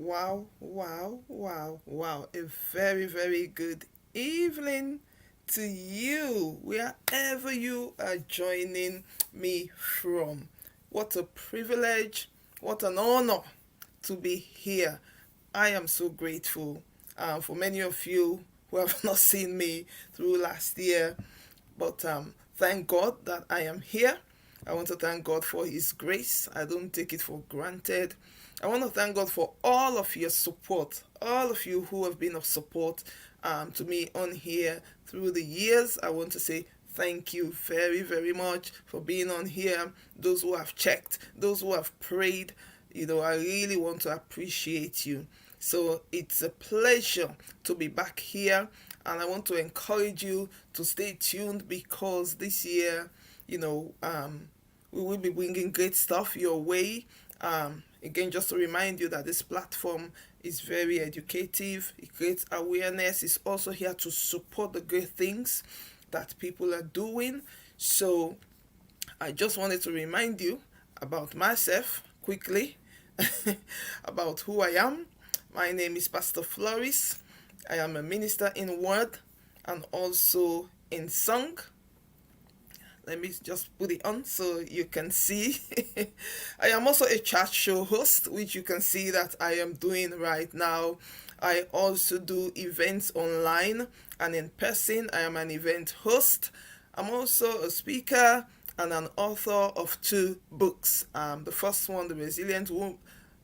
Wow, wow, wow, wow. A very, very good evening to you, wherever you are joining me from. What a privilege, what an honor to be here. I am so grateful for many of you who have not seen me through last year, but thank God that I am here. I want to thank God for His grace. I don't take it for granted. I want to thank God for all of your support, all of you who have been of support to me on here through the years. I want to say thank you very, very much for being on here. Those who have checked, those who have prayed, I really want to appreciate you. So it's a pleasure to be back here, and I want to encourage you to stay tuned because this year, we will be bringing great stuff your way. Again, just to remind you that this platform is very educative, it creates awareness, it's also here to support the great things that people are doing. So I just wanted to remind you about myself quickly, about who I am. My name is Pastor Floris. I am a minister in word and also in song. Let me just put it on so you can see. I am also a chat show host, which you can see that I am doing right now. I also do events online and in person. I am an event host. I'm also a speaker and an author of two books. The first one, The Resilient Woman.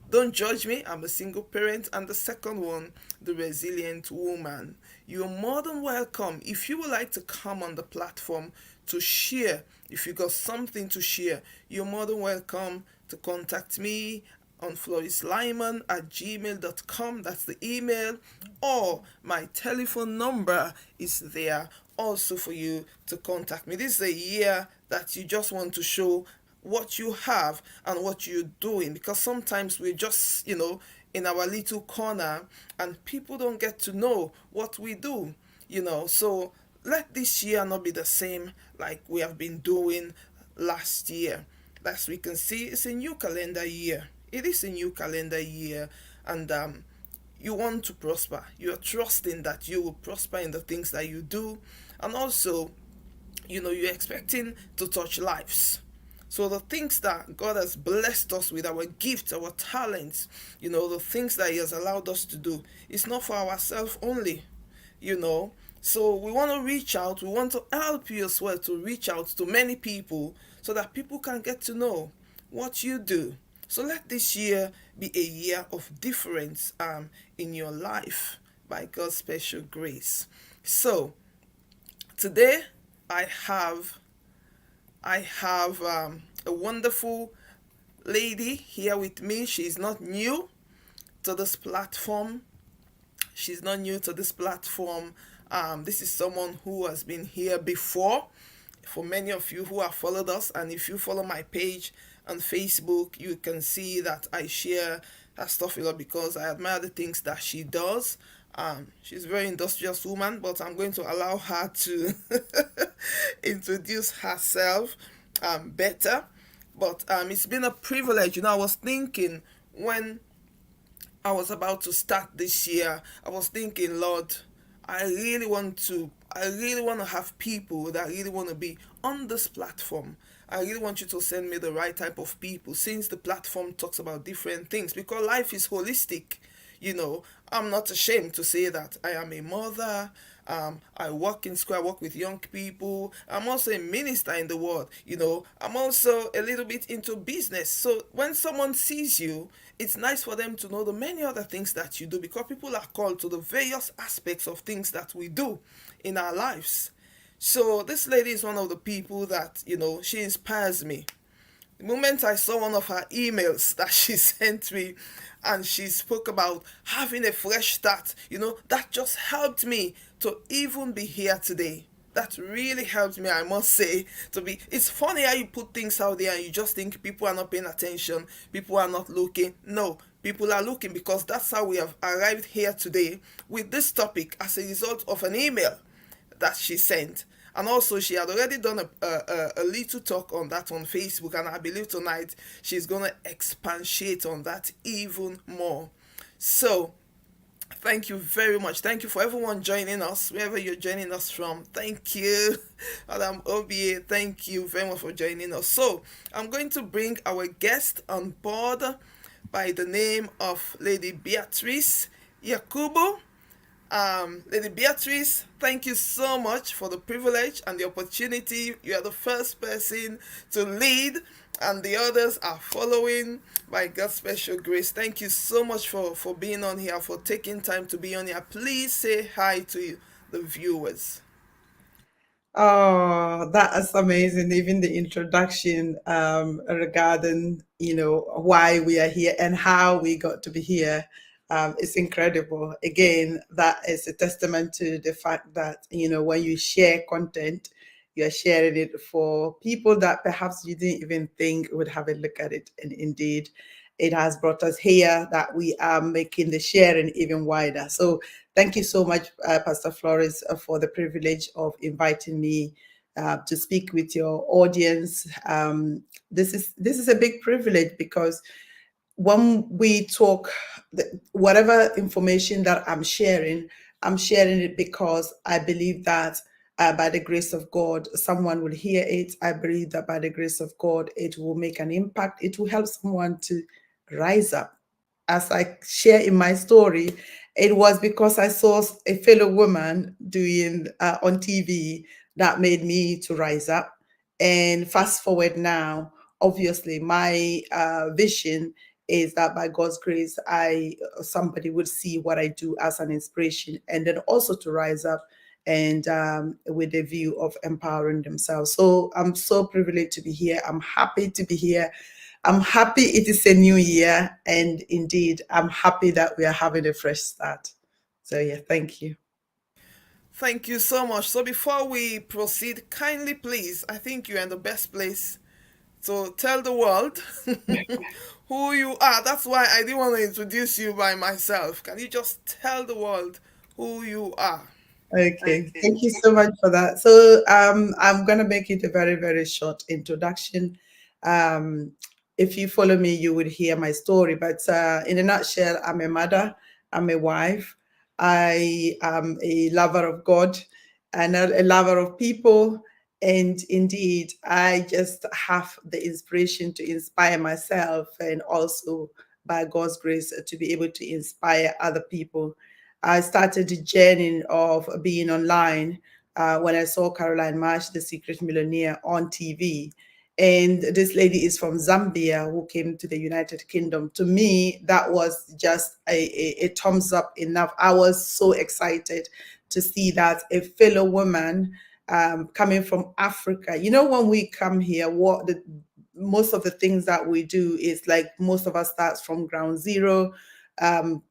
Don't judge me, I'm a single parent. And the second one, The Resilient Woman. You're more than welcome. If you would like to come on the platform to share, if you got something to share, you're more than welcome to contact me on florislyman@gmail.com. That's the email. Or my telephone number is there also for you to contact me. This is a year that you just want to show what you have and what you're doing, because sometimes we're just in our little corner and people don't get to know what we do. So let this year not be the same like we have been doing last year. As we can see, it's a new calendar year. It is a new calendar year, and you want to prosper. You're trusting that you will prosper in the things that you do, and also you're expecting to touch lives. So the things that God has blessed us with, our gifts, our talents, the things that He has allowed us to do, it's not for ourselves only, So we want to reach out, we want to help you as well to reach out to many people so that people can get to know what you do. So let this year be a year of difference in your life by God's special grace. So today I have a wonderful lady here with me. She's not new to this platform. She's not new to this platform. This is someone who has been here before. For many of you who have followed us, and if you follow my page on Facebook, you can see that I share her stuff a lot because I admire the things that she does. She's a very industrious woman, but I'm going to allow her to introduce herself better. But it's been a privilege. I was thinking when I was about to start this year, I was thinking, Lord, I really want to have people that really want to be on this platform. I really want you to send me the right type of people, since the platform talks about different things, because life is holistic. I'm not ashamed to say that I am a mother. I work in school, I work with young people. I'm also a minister in the world. I'm also a little bit into business. So when someone sees you, it's nice for them to know the many other things that you do, because people are called to the various aspects of things that we do in our lives. So this lady is one of the people that, she inspires me. The moment I saw one of her emails that she sent me, and she spoke about having a fresh start, that just helped me to even be here today. That really helped me, I must say, to be. It's funny how you put things out there and you just think people are not paying attention, people are not looking. No, people are looking, because that's how we have arrived here today with this topic as a result of an email that she sent. And also, she had already done a little talk on that on Facebook, and I believe tonight she's going to expatiate on that even more. So, thank you very much. Thank you for everyone joining us, wherever you're joining us from. Thank you, Madam Obie. Thank you very much for joining us. So, I'm going to bring our guest on board by the name of Lady Beatrice Yakubo. Lady Beatrice, thank you so much for the privilege and the opportunity. You are the first person to lead, and the others are following by God's special grace. Thank you so much for being on here, for taking time to be on here. Please say hi to the viewers. Oh, that is amazing. Even the introduction regarding, why we are here and how we got to be here is incredible. Again, that is a testament to the fact that, when you share content, you're sharing it for people that perhaps you didn't even think would have a look at it. And indeed, it has brought us here that we are making the sharing even wider. So thank you so much, Pastor Flores, for the privilege of inviting me to speak with your audience. This is a big privilege because when we talk, whatever information that I'm sharing it because I believe that by the grace of God, someone will hear it. I believe that by the grace of God, it will make an impact. It will help someone to rise up. As I share in my story, it was because I saw a fellow woman doing on TV that made me to rise up. And fast forward now, obviously, my vision is that by God's grace, I somebody would see what I do as an inspiration, and then also to rise up and with a view of empowering themselves. So I'm so privileged to be here. I'm happy to be here. I'm happy it is a new year, and indeed, I'm happy that we are having a fresh start. So yeah, thank you. Thank you so much. So before we proceed, kindly please, I think you're in the best place to tell the world who you are. That's why I didn't want to introduce you by myself. Can you just tell the world who you are? Okay, thank you so much for that. So I'm gonna make it a very, very short introduction. Um, if you follow me, you would hear my story. But in a nutshell, I'm a mother, I'm a wife, I am a lover of God, and a lover of people. And indeed, I just have the inspiration to inspire myself and also, by God's grace, to be able to inspire other people. I started the journey of being online when I saw Caroline Marsh, the Secret Millionaire, on TV. And this lady is from Zambia who came to the United Kingdom. To me, that was just a thumbs up enough. I was so excited to see that a fellow woman coming from Africa. You know, when we come here, most of the things that we do is like most of us starts from ground zero,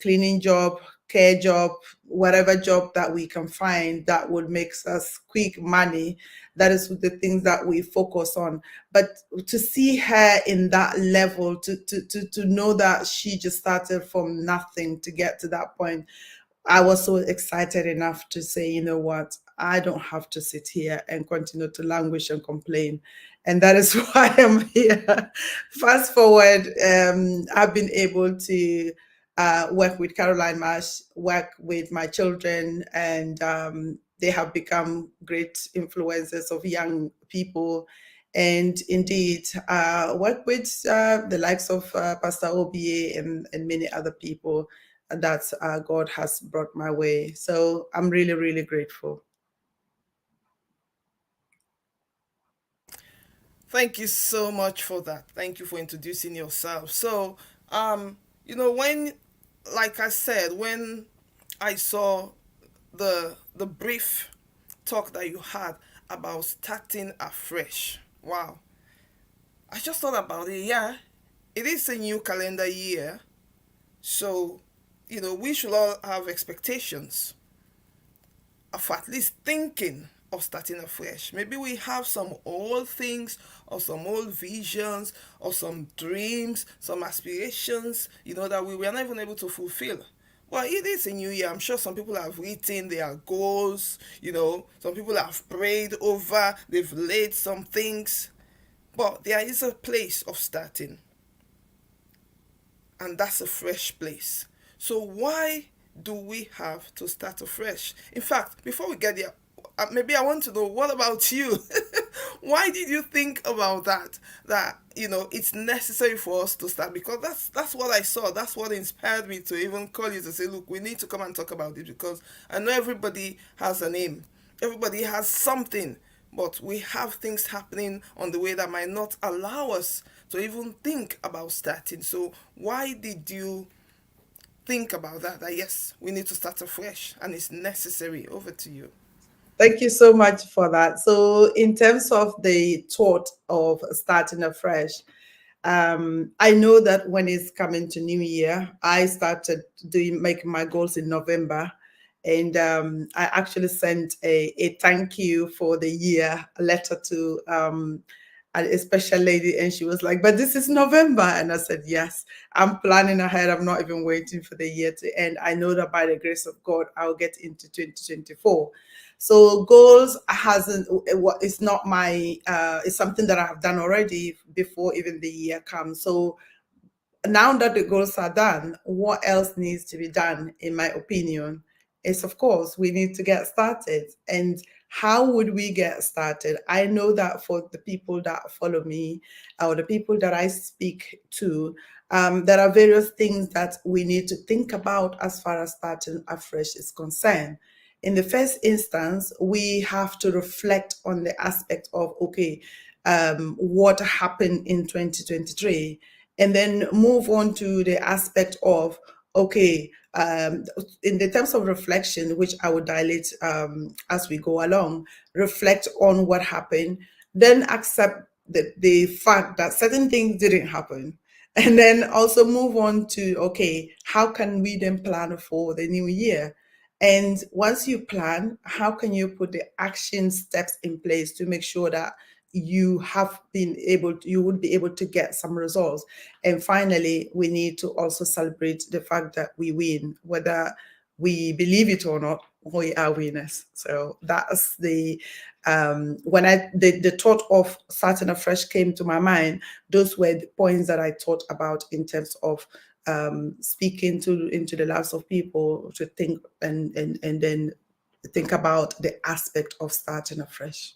cleaning job, care job, whatever job that we can find that would make us quick money. That is the things that we focus on. But to see her in that level, to know that she just started from nothing to get to that point, I was so excited enough to say, you know what, I don't have to sit here and continue to languish and complain. And that is why I'm here. Fast forward, I've been able to work with Caroline Marsh, work with my children, and they have become great influencers of young people. And indeed, work with the likes of Pastor Obie and many other people that God has brought my way. So I'm really, really grateful. Thank you so much for that. Thank you for introducing yourself. So, when, like I said, when I saw the brief talk that you had about starting afresh, wow, I just thought about it. Yeah, it is a new calendar year, so we should all have expectations of at least thinking of starting afresh. Maybe we have some old things or some old visions or some dreams, some aspirations, that we were not even able to fulfill. Well, it is a new year. I'm sure some people have written their goals, some people have prayed over, they've laid some things. But there is a place of starting, and that's a fresh place. So why do we have to start afresh? In fact, before we get there, maybe I want to know, what about you? Why did you think about that? That it's necessary for us to start, because that's what I saw. That's what inspired me to even call you to say, look, we need to come and talk about it, because I know everybody has an aim, everybody has something, but we have things happening on the way that might not allow us to even think about starting. So why did you think about that? That yes, we need to start afresh and it's necessary. Over to you. Thank you so much for that. So, in terms of the thought of starting afresh, I know that when it's coming to New Year, I started doing making my goals in November, and I actually sent a thank you for the year letter to a special lady, and she was like, "But this is November," and I said, "Yes, I'm planning ahead. I'm not even waiting for the year to end. I know that by the grace of God, I'll get into 2024." So goals hasn't it's not my it's something that I have done already before even the year comes. So now that the goals are done, what else needs to be done, in my opinion, is of course we need to get started. And how would we get started? I know that for the people that follow me or the people that I speak to, there are various things that we need to think about as far as starting afresh is concerned. In the first instance, we have to reflect on the aspect of, okay, what happened in 2023, and then move on to the aspect of, okay, in the terms of reflection, which I will dilate as we go along, reflect on what happened, then accept the fact that certain things didn't happen, and then also move on to, okay, how can we then plan for the new year? And once you plan, how can you put the action steps in place to make sure that you would be able to get some results? And finally, we need to also celebrate the fact that we win, whether we believe it or not. We are winners. So that's when the thought of starting afresh came to my mind. Those were the points that I thought about in terms of speaking to into the lives of people to think and then think about the aspect of starting afresh.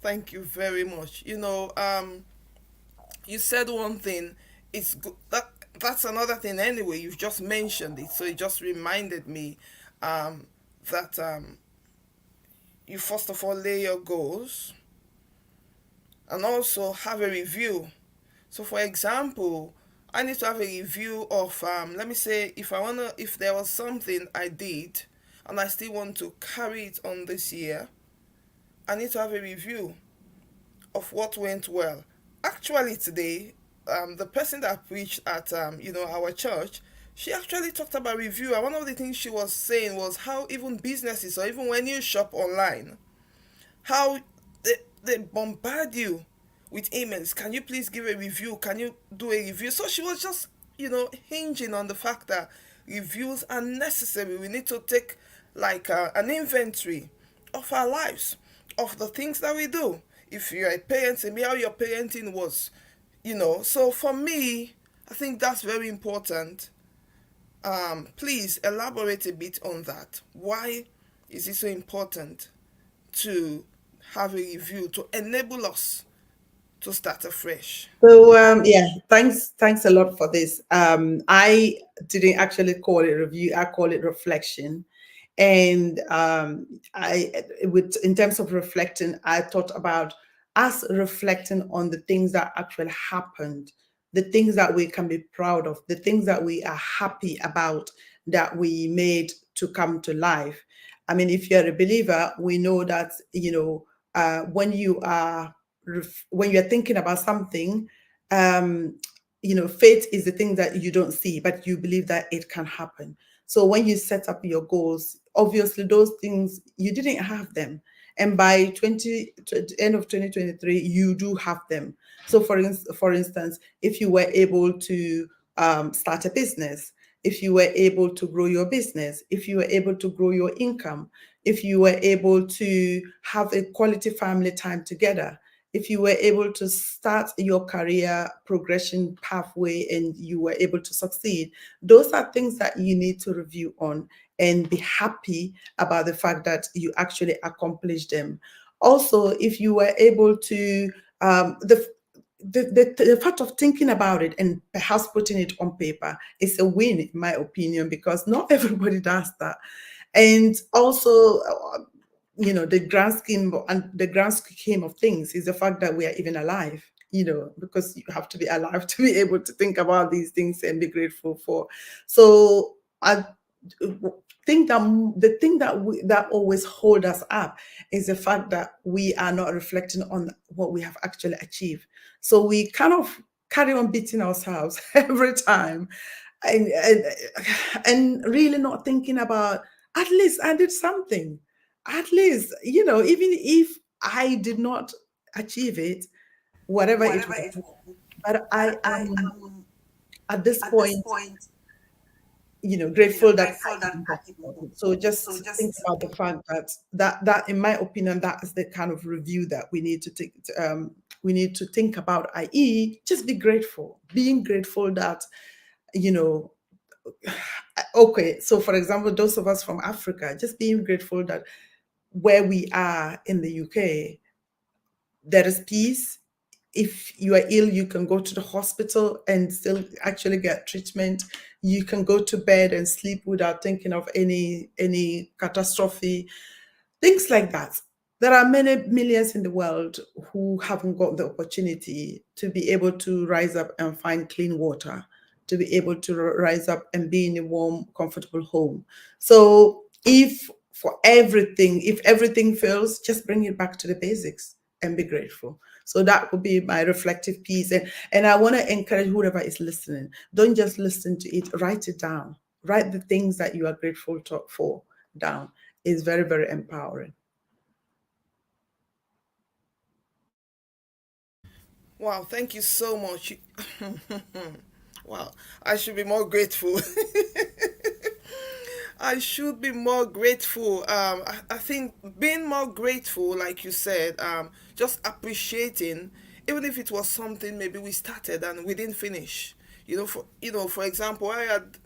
Thank you very much. You said one thing. It's good. That's another thing anyway. You've just mentioned it, so it just reminded me um, that you first of all lay your goals and also have a review. So, for example, I need to have a review of, let me say, if there was something I did and I still want to carry it on this year, I need to have a review of what went well. Actually, today, the person that preached at our church, she actually talked about review, and one of the things she was saying was how even businesses, or even when you shop online, how they bombard you with emails. Can you please give a review? Can you do a review? So she was just hinging on the fact that reviews are necessary. We need to take like an inventory of our lives, of the things that we do. If you're a parent, tell me how your parenting was. So for me, I think that's very important. Please elaborate a bit on that. Why is it so important to have a review to enable us to start afresh? So yeah, thanks a lot for this. I didn't actually call it review; I call it reflection. And I, with in terms of reflecting, I thought about us reflecting on the things that actually happened, the things that we can be proud of, the things that we are happy about that we made to come to life. I mean, if you're a believer, we know that when you are when you're thinking about something, um, faith is the thing that you don't see, but you believe that it can happen. So when you set up your goals, obviously those things you didn't have them, and by end of 2023, you do have them. So for instance, if you were able to start a business, if you were able to grow your business, if you were able to grow your income, if you were able to have a quality family time together, if you were able to start your career progression pathway and you were able to succeed, those are things that you need to review on and be happy about the fact that you actually accomplished them. Also, if you were able to, the fact of thinking about it and perhaps putting it on paper is a win, in my opinion, because not everybody does that. And also, the grand scheme and the grand scheme of things is the fact that we are even alive. Because you have to be alive to be able to think about these things and be grateful for. So I think that the thing that always hold us up is the fact that we are not reflecting on what we have actually achieved. So we kind of carry on beating ourselves every time, and and really not thinking about, at least I did something. At least, even if I did not achieve it, whatever it was, but I am at this point, grateful that I even talked about it. So just think about the fact that in my opinion, that is the kind of review that we need to take. We need to think about, i.e., just be grateful, being grateful that, you know, okay. So, for example, those of us from Africa, just being grateful that where we are in the UK, there is peace. If you are ill, you can go to the hospital and still actually get treatment. You can go to bed and sleep without thinking of any catastrophe, things like that. There are many millions in the world who haven't got the opportunity to be able to rise up and find clean water, to be able to rise up and be in a warm, comfortable home. So if everything fails, just bring it back to the basics and be grateful. So that would be my reflective piece. And I want to encourage whoever is listening, don't just listen to it, write it down. Write the things that you are grateful for down. It's very, very empowering. Wow, thank you so much. Wow, I should be more grateful. I should be more grateful. I think being more grateful, like you said, just appreciating, even if it was something maybe we started and we didn't finish. For example, I had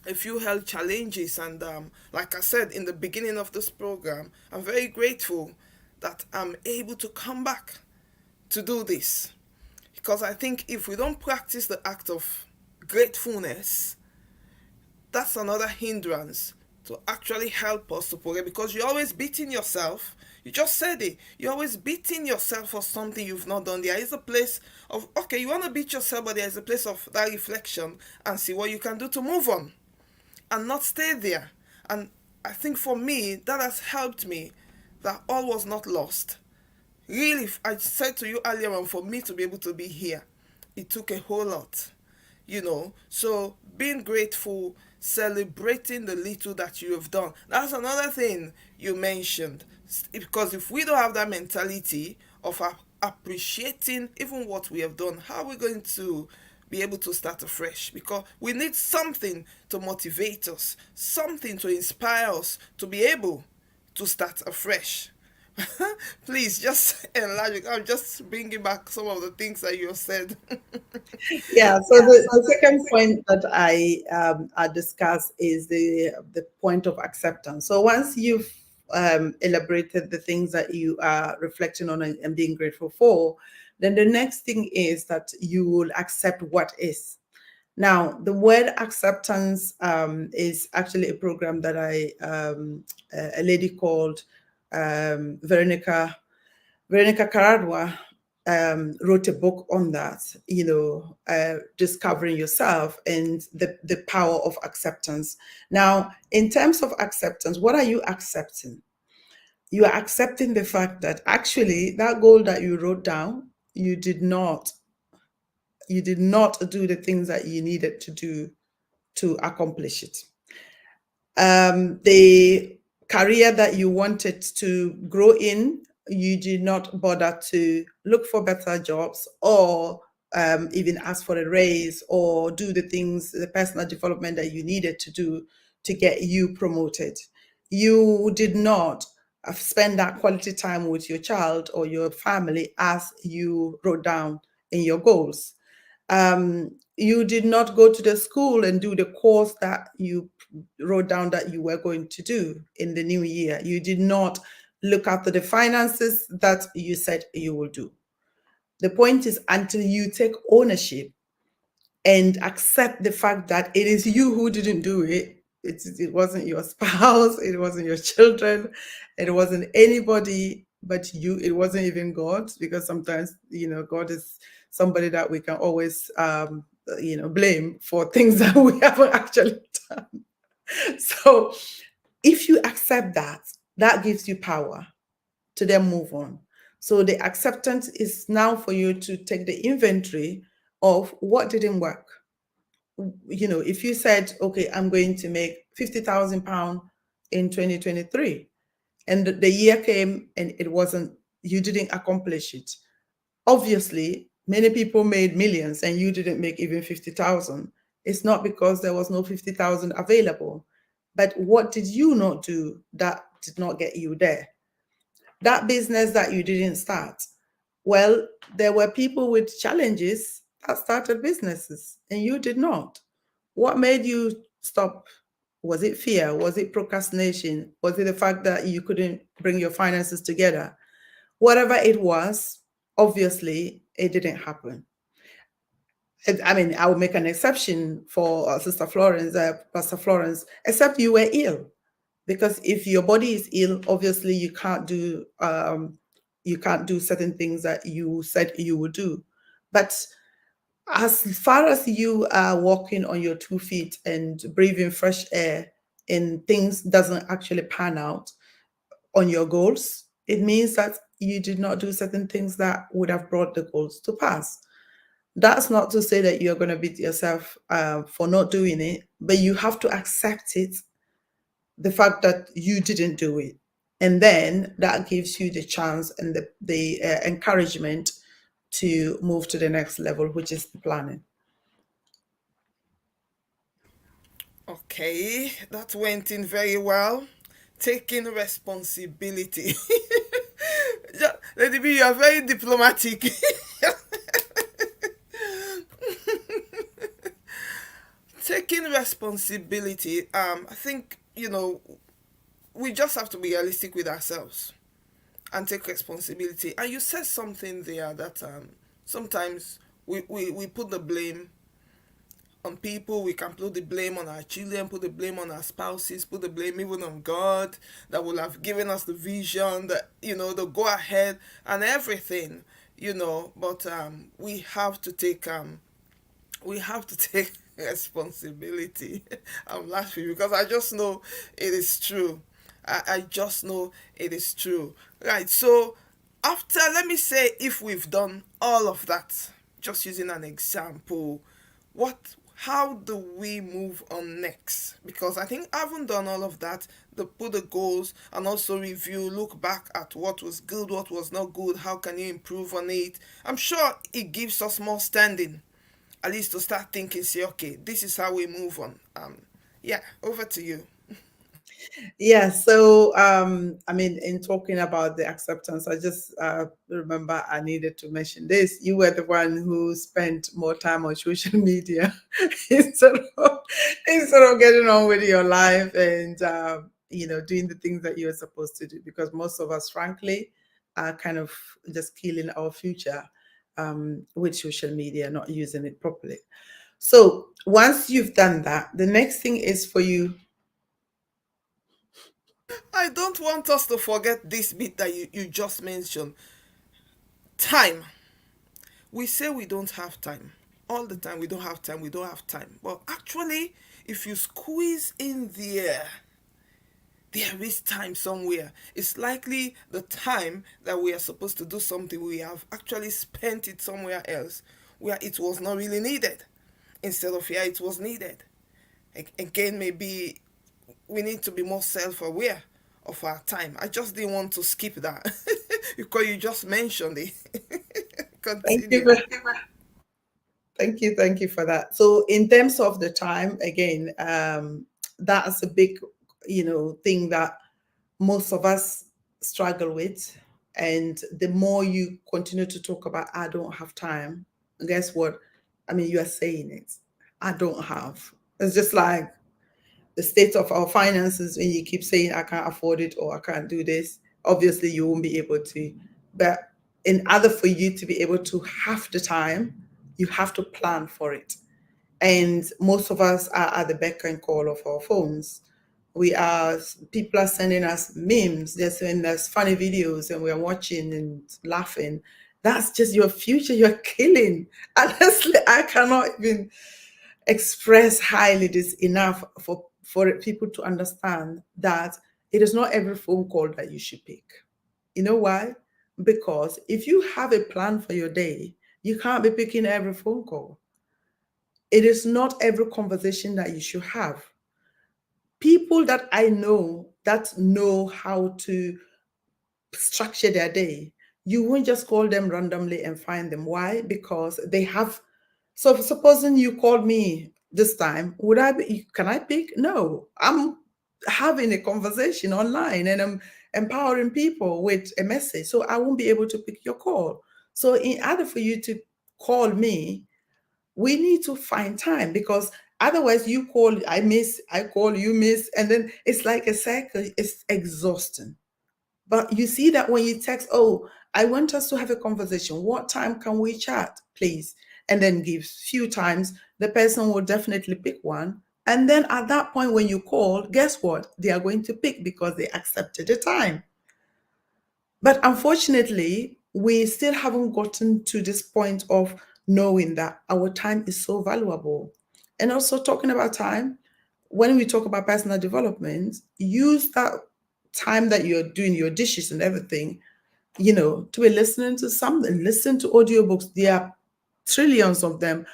a few health challenges, and like I said in the beginning of this program, I'm very grateful that I'm able to come back to do this, because I think if we don't practice the act of gratefulness, that's another hindrance to actually help us to progress, because you're always beating yourself. You just said it. You're always beating yourself for something you've not done. There is a place of, okay, you want to beat yourself, but there is a place of that reflection and see what you can do to move on and not stay there. And I think for me, that has helped me, that all was not lost. Really, I said to you earlier on, for me to be able to be here, it took a whole lot, So being grateful, celebrating the little that you have done. That's another thing you mentioned. Because if we don't have that mentality of appreciating even what we have done, how are we going to be able to start afresh? Because we need something to motivate us, something to inspire us to be able to start afresh. Please just enlarge it. I'm just bringing back some of the things that you have said. Yeah. So the second point that I discuss is the point of acceptance. So once you've elaborated the things that you are reflecting on and being grateful for, then the next thing is that you will accept what is. Now, the word acceptance is actually a program that a lady called Veronica Caradua wrote a book on that, discovering yourself and the power of acceptance. Now, in terms of acceptance, what are you accepting? You are accepting the fact that actually that goal that you wrote down, you did not do the things that you needed to do to accomplish it. The career that you wanted to grow in, you did not bother to look for better jobs or even ask for a raise or do the things, the personal development that you needed to do to get you promoted. You did not spend that quality time with your child or your family as you wrote down in your goals. You did not go to the school and do the course that you wrote down that you were going to do in the new year. You did not look after the finances that you said you will do. The point is, until you take ownership and accept the fact that it is you who didn't do it. It wasn't your spouse, it wasn't your children, it wasn't anybody but you. It wasn't even God, because sometimes, God is somebody that we can always, blame for things that we haven't actually done. So if you accept that, that gives you power to then move on. So the acceptance is now for you to take the inventory of what didn't work. If you said, okay, I'm going to make £50,000 in 2023, and the year came and it wasn't, you didn't accomplish it. Obviously, many people made millions and you didn't make even 50,000. It's not because there was no 50,000 available, but what did you not do that did not get you there? That business that you didn't start, well, there were people with challenges that started businesses and you did not. What made you stop? Was it fear? Was it procrastination? Was it the fact that you couldn't bring your finances together? Whatever it was, obviously it didn't happen. I mean, I will make an exception for Sister Florence, Pastor Florence, except you were ill. Because if your body is ill, obviously you can't do certain things that you said you would do. But as far as you are walking on your 2 feet and breathing fresh air and things doesn't actually pan out on your goals, it means that you did not do certain things that would have brought the goals to pass. That's not to say that you're going to beat yourself for not doing it, but you have to accept it, the fact that you didn't do it. And then that gives you the chance and the encouragement to move to the next level, which is the planning. Okay, that went in very well. Taking responsibility. Lady B, you are very diplomatic. Taking responsibility, I think, we just have to be realistic with ourselves and take responsibility. And you said something there that sometimes we put the blame on people. We can put the blame on our children, put the blame on our spouses, put the blame even on God that will have given us the vision, that the go ahead and everything, but we have to take responsibility. I'm laughing because I just know it is true. I just know it is true. Right, so after, let me say, if we've done all of that, just using an example, how do we move on next? Because I think having done all of that, put the goals and also review, look back at what was good, what was not good, how can you improve on it. I'm sure it gives us more standing, at least to start thinking, say, okay, this is how we move on. Yeah, over to you. Yeah, so I mean, in talking about the acceptance, I just remember I needed to mention this. You were the one who spent more time on social media instead of getting on with your life and doing the things that you're supposed to do. Because most of us, frankly, are kind of just killing our future with social media, not using it properly. So once you've done that, the next thing is for you. I don't want us to forget this bit that you just mentioned. Time. We say we don't have time. All the time, we don't have time, we don't have time. But actually, if you squeeze in there is time somewhere. It's likely the time that we are supposed to do something, we have actually spent it somewhere else where it was not really needed, instead of here it was needed. Again, maybe we need to be more self-aware of our time. I just didn't want to skip that because you just mentioned it. Thank you. Continue. Thank you for that. So, in terms of the time, again, that's a big, thing that most of us struggle with, and the more you continue to talk about, I don't have time, guess what? I mean, you are saying it. I don't have. It's just like the state of our finances when you keep saying, I can't afford it or I can't do this. Obviously, you won't be able to. But in order for you to be able to have the time, you have to plan for it. And most of us are at the beck and call of our phones. We are People are sending us memes, they're sending us funny videos, and we're watching and laughing. That's just your future you're killing. Honestly, I cannot even express highly this enough for people to understand that it is not every phone call that you should pick. You know why? Because if you have a plan for your day, you can't be picking every phone call. It is not every conversation that you should have. People that I know that know how to structure their day, you won't just call them randomly and find them. Why? Because they have. So supposing you called me this time, would I be, can I pick? No. I'm having a conversation online and I'm empowering people with a message. So I won't be able to pick your call. So in order for you to call me, we need to find time, because otherwise you call, I miss, I call, you miss, and then it's like a cycle. It's exhausting. But you see that when you text, oh, I want us to have a conversation. What time can we chat, please? And then give few times, the person will definitely pick one. And then at that point, when you call, guess what? They are going to pick because they accepted the time. But unfortunately, we still haven't gotten to this point of knowing that our time is so valuable. And also, talking about time, when we talk about personal development, use that time that you're doing your dishes and everything, to be listening to something. Listen to audiobooks. There are trillions of them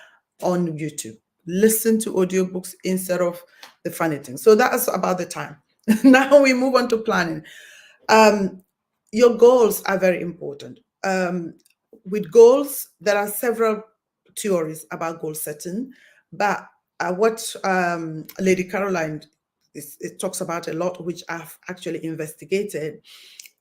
on YouTube. Listen to audiobooks instead of the funny things. So that's about the time. Now we move on to planning. Um, your goals are very important. With goals, there are several theories about goal setting, but what Lady Caroline it talks about a lot, which I've actually investigated,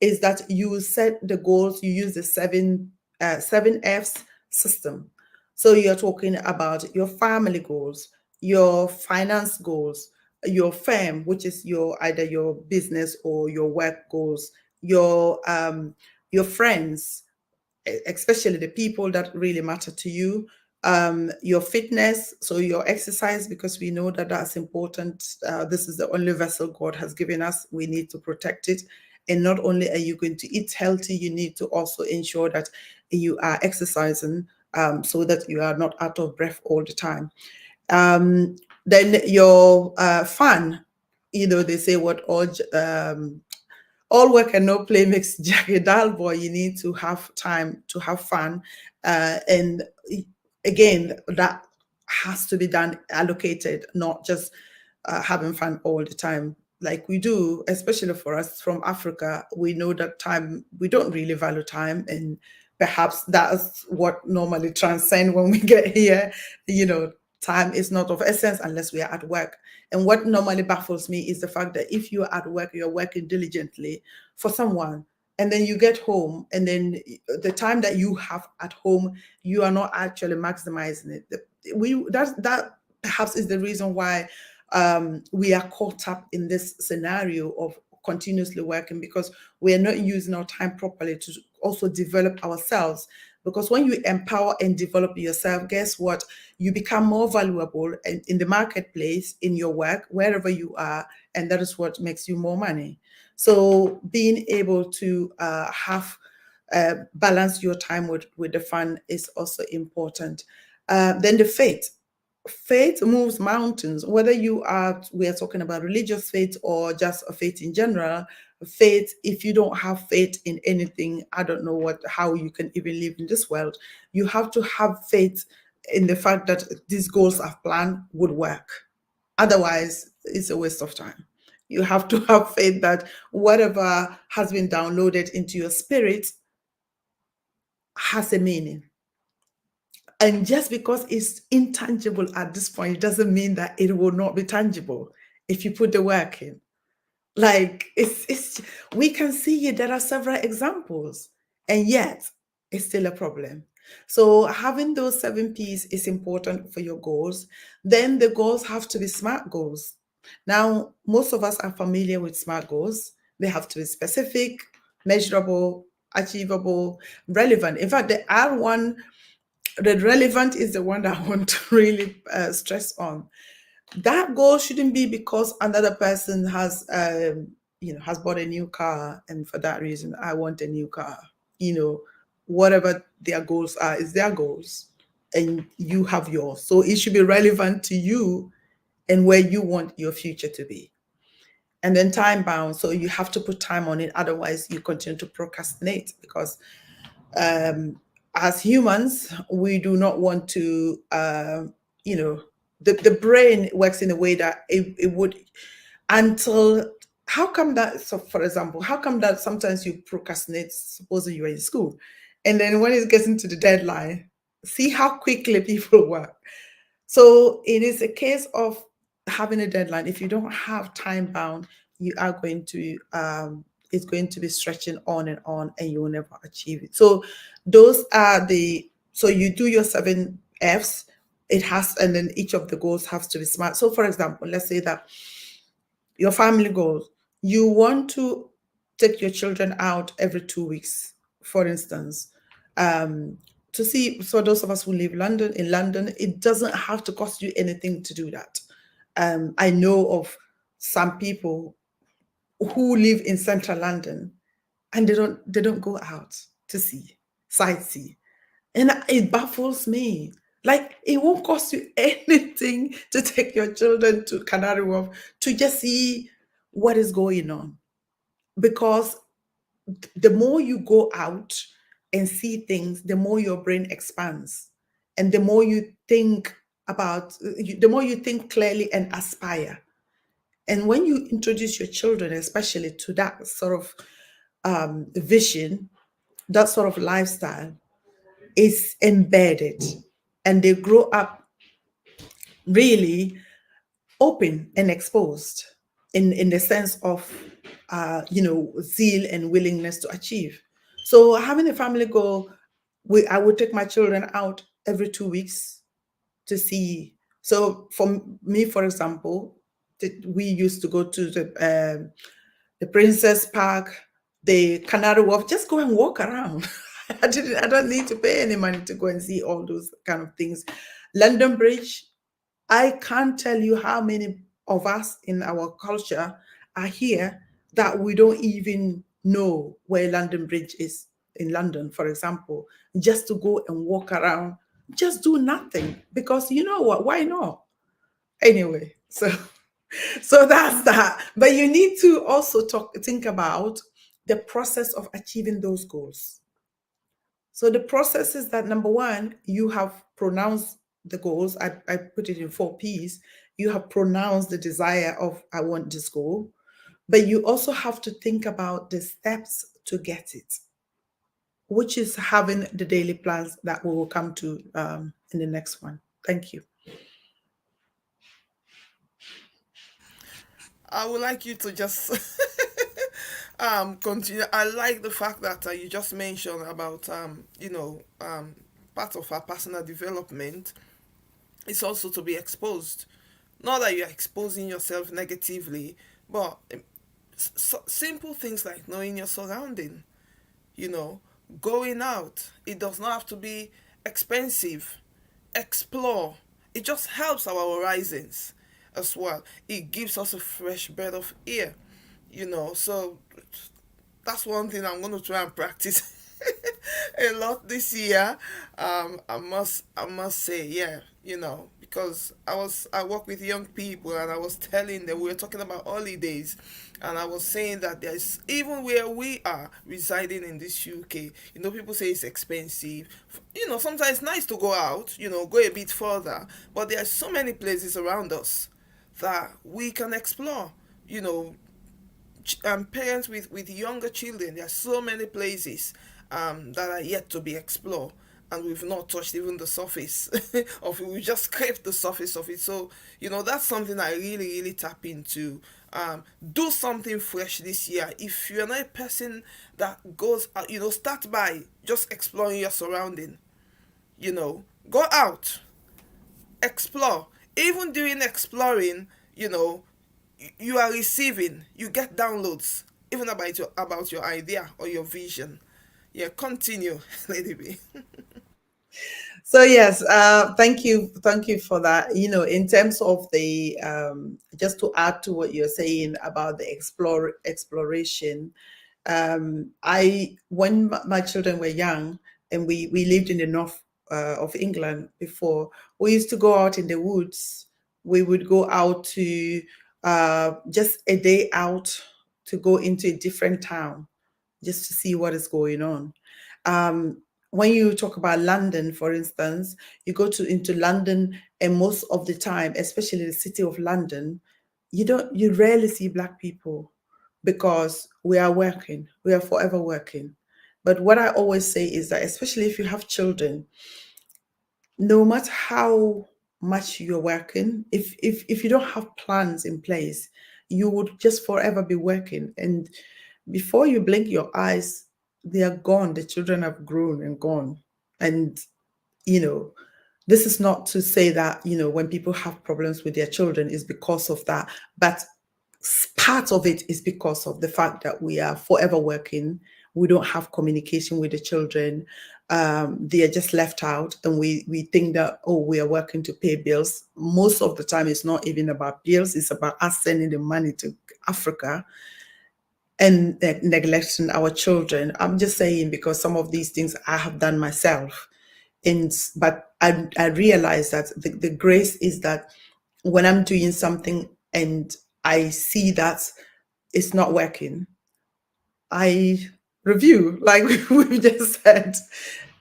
is that you set the goals. You use the seven F's system. So you're talking about your family goals, your finance goals, your firm, which is your either your business or your work goals, your friends, especially the people that really matter to you, your fitness, so your exercise, because we know that that's important. This is the only vessel God has given us. We need to protect it. And not only are you going to eat healthy, you need to also ensure that you are exercising, so that you are not out of breath all the time. Then your fun, they say what all work and no play makes Jack a dull boy. You need to have time to have fun. And again, that has to be done allocated, not just having fun all the time. Like we do, especially for us from Africa, we know that time, we don't really value time. And perhaps that's what normally transcend when we get here. You know, time is not of essence unless we are at work. And what normally baffles me is the fact that if you're at work, you're working diligently for someone, and then you get home, and then the time that you have at home, you are not actually maximizing it. That perhaps is the reason why we are caught up in this scenario of continuously working, because we are not using our time properly to also develop ourselves. Because when you empower and develop yourself, guess what? You become more valuable in the marketplace, in your work, wherever you are, and that is what makes you more money. So being able to have balance your time with the fun is also important. Then the faith moves mountains. Whether we are talking about religious faith or just a faith in general. Faith, if you don't have faith in anything, I don't know how you can even live in this world. You have to have faith in the fact that these goals I've planned would work. Otherwise, it's a waste of time. You have to have faith that whatever has been downloaded into your spirit has a meaning. And just because it's intangible at this point, it doesn't mean that it will not be tangible if you put the work in. Like it's we can see it. There are several examples, and yet it's still a problem. So having those 7 P's is important for your goals. Then the goals have to be SMART goals. Now, most of us are familiar with SMART goals. They have to be specific, measurable, achievable, relevant. In fact, the R1, the relevant is the one that I want to really stress on. That goal shouldn't be because another person has has bought a new car, and for that reason I want a new car. you know Whatever their goals are is their goals, and you have yours, so it should be relevant to you and where you want your future to be. And then time bound, so you have to put time on it, otherwise you continue to procrastinate, because as humans, we do not want to, the brain works in a way that it would, until, how come that, so for example, how come that sometimes you procrastinate, supposing you're in school, and then when it gets into the deadline, see how quickly people work. So it is a case of having a deadline. If you don't have time bound, you are going to it's going to be stretching on, and you will never achieve it. So those are the so you do your 7 F's. It has, and then each of the goals has to be smart. So for example, let's say that your family goals, you want to take your children out every 2 weeks, for instance, um, to see. So those of us who live London, in London, it doesn't have to cost you anything to do that. I know of some people who live in central London, and they don't go out to see, sightsee, and it baffles me. Like, it won't cost you anything to take your children to Canary Wharf to just see what is going on. Because the more you go out and see things, the more your brain expands. And the more you think the more you think clearly and aspire. And when you introduce your children, especially, to that sort of vision, that sort of lifestyle, is embedded, and they grow up really open and exposed, in the sense of zeal and willingness to achieve. So having a family goal, I would take my children out every 2 weeks to see. So for me, for example, we used to go to the Princess Park, the Canary Wharf, just go and walk around. I don't need to pay any money to go and see all those kind of things. London Bridge, I can't tell you how many of us in our culture are here that we don't even know where London Bridge is in London, for example, just to go and walk around, just do nothing, because you know what? Why not? Anyway, so that's that. But you need to also think about the process of achieving those goals. So the process is that, number one, you have pronounced the goals. I put it in 4 P's. You have pronounced the desire of, I want this goal, but you also have to think about the steps to get it, which is having the daily plans that we will come to in the next one. Thank you. I would like you to just continue. I like the fact that you just mentioned about part of our personal development is also to be exposed. Not that you're exposing yourself negatively, but simple things like knowing your surrounding, you know, going out. It does not have to be expensive. Explore. It just helps our horizons as well. It gives us a fresh breath of air, So that's one thing I'm going to try and practice a lot this year. I must say, yeah, because I work with young people, and I was telling them, we were talking about holidays, and I was saying that there's, even where we are residing in this UK, people say it's expensive. Sometimes it's nice to go out, go a bit further, but there are so many places around us that we can explore. You know, Parents with younger children, there are so many places that are yet to be explored. and we've not touched even the surface of it. We just scraped the surface of it. So, that's something I really, really tap into. Do something fresh this year. If you're not a person that goes out, start by just exploring your surrounding. Go out, explore. Even during exploring, you know, you are receiving, you get downloads, even about your idea or your vision. Yeah, continue, Lady B. So yes, thank you for that. In terms of the just to add to what you're saying about the exploration, I when my children were young and we lived in the north of England before, we used to go out in the woods. We would go out to just a day out to go into a different town just to see what is going on. When you talk about London, for instance, you go to into London, and most of the time, especially the city of London, you rarely see Black people because we are working, we are forever working. But what I always say is that, especially if you have children, no matter how much you're working, if you don't have plans in place, you would just forever be working. And before you blink your eyes, they are gone. The children have grown and gone. And, you know, this is not to say that, when people have problems with their children is because of that. But part of it is because of the fact that we are forever working. We don't have communication with the children. They are just left out, and we think that, oh, we are working to pay bills. Most of the time, it's not even about bills. It's about us sending the money to Africa and neglecting our children. I'm just saying because some of these things I have done myself. And but I realize that the grace is that when I'm doing something and I see that it's not working, I review, like we just said.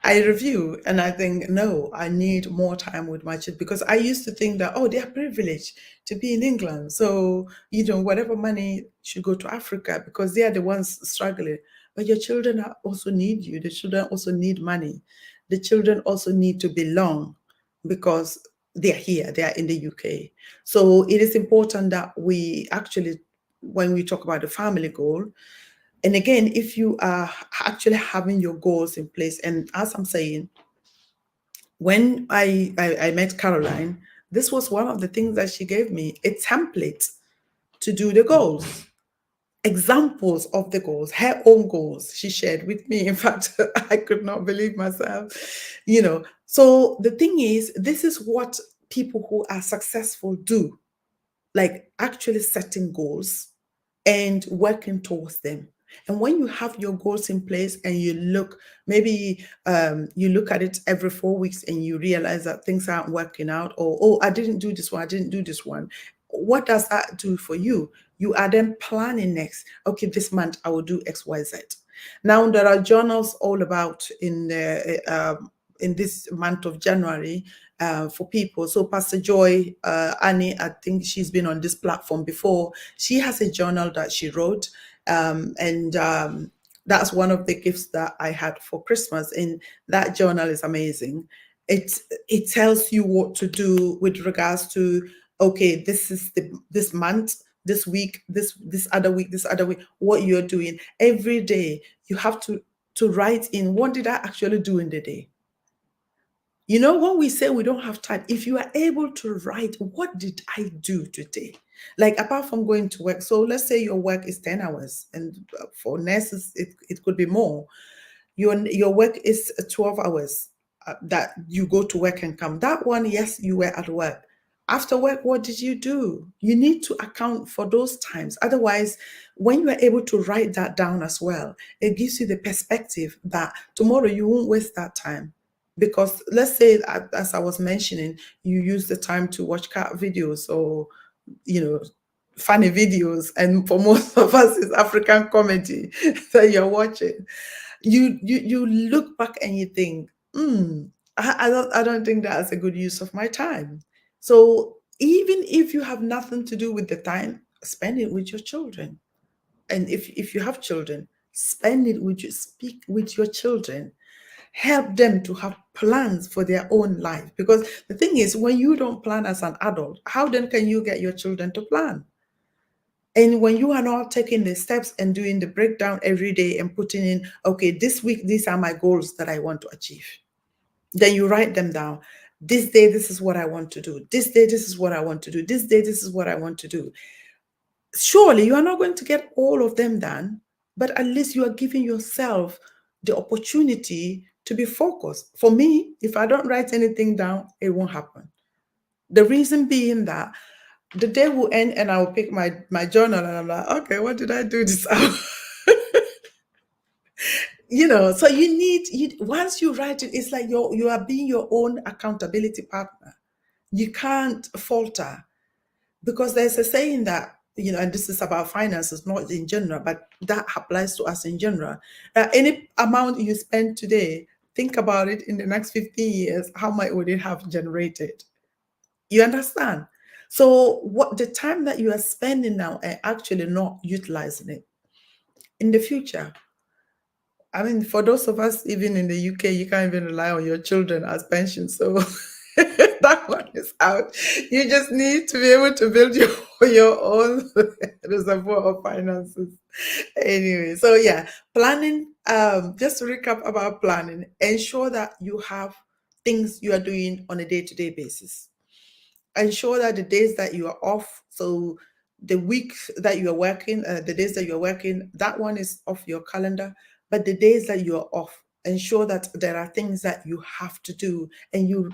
I review and I think, no, I need more time with my children because I used to think that, oh, they are privileged to be in England. So, whatever money should go to Africa because they are the ones struggling. But your children also need you. The children also need money. The children also need to belong because they are here, they are in the UK. So it is important that we actually, when we talk about the family goal, and again, if you are actually having your goals in place, and as I'm saying, when I met Caroline, this was one of the things that she gave me, a template to do the goals, examples of the goals, her own goals she shared with me. In fact, I could not believe myself. So the thing is, this is what people who are successful do, like actually setting goals and working towards them. And when you have your goals in place and you look, maybe you look at it every 4 weeks and you realize that things aren't working out, or, oh, I didn't do this one, I didn't do this one. What does that do for you? You are then planning next. Okay, this month I will do X, Y, Z. Now there are journals all about in this month of January for people. So Pastor Joy, Annie, I think she's been on this platform before. She has a journal that she wrote, and that's one of the gifts that I had for Christmas. And that journal is amazing. It tells you what to do with regards to, okay, this is this month, this week, this other week, this other week, what you're doing every day. You have to write in, what did I actually do in the day? When we say we don't have time, if you are able to write, what did I do today? Like apart from going to work. So let's say your work is 10 hours, and for nurses, it could be more. Your work is 12 hours that you go to work and come. That one, yes, you were at work. After work, what did you do? You need to account for those times. Otherwise, when you are able to write that down as well, it gives you the perspective that tomorrow you won't waste that time. Because let's say, as I was mentioning, you use the time to watch cat videos or, you know, funny videos. And for most of us, it's African comedy that you're watching. You look back and you think, I don't think that's a good use of my time. So even if you have nothing to do with the time, spend it with your children. And if you have children, spend it with you, speak with your children. Help them to have plans for their own life. Because the thing is, when you don't plan as an adult, how then can you get your children to plan? And when you are not taking the steps and doing the breakdown every day and putting in, okay, this week, these are my goals that I want to achieve. Then you write them down. This day, this is what I want to do. This day, this is what I want to do. This day, this is what I want to do. Surely you are not going to get all of them done, but at least you are giving yourself the opportunity to be focused. For me, if I don't write anything down, it won't happen. The reason being that the day will end and I will pick my journal and I'm like, okay, what did I do this hour? So once you write it, it's like you are being your own accountability partner. You can't falter, because there's a saying that, and this is about finances, not in general, but that applies to us in general, that any amount you spend today, think about it in the next 15 years, how much would it have generated? You understand? So what the time that you are spending now and actually not utilizing it in the future. I mean, for those of us, even in the UK, you can't even rely on your children as pensions. So that one is out. You just need to be able to build your own reservoir of finances. Anyway, so yeah, planning. Just to recap about planning, ensure that you have things you are doing on a day-to-day basis. Ensure that the days that you are off, so the week that you are working, the days that you are working, that one is off your calendar. But the days that you are off, ensure that there are things that you have to do. And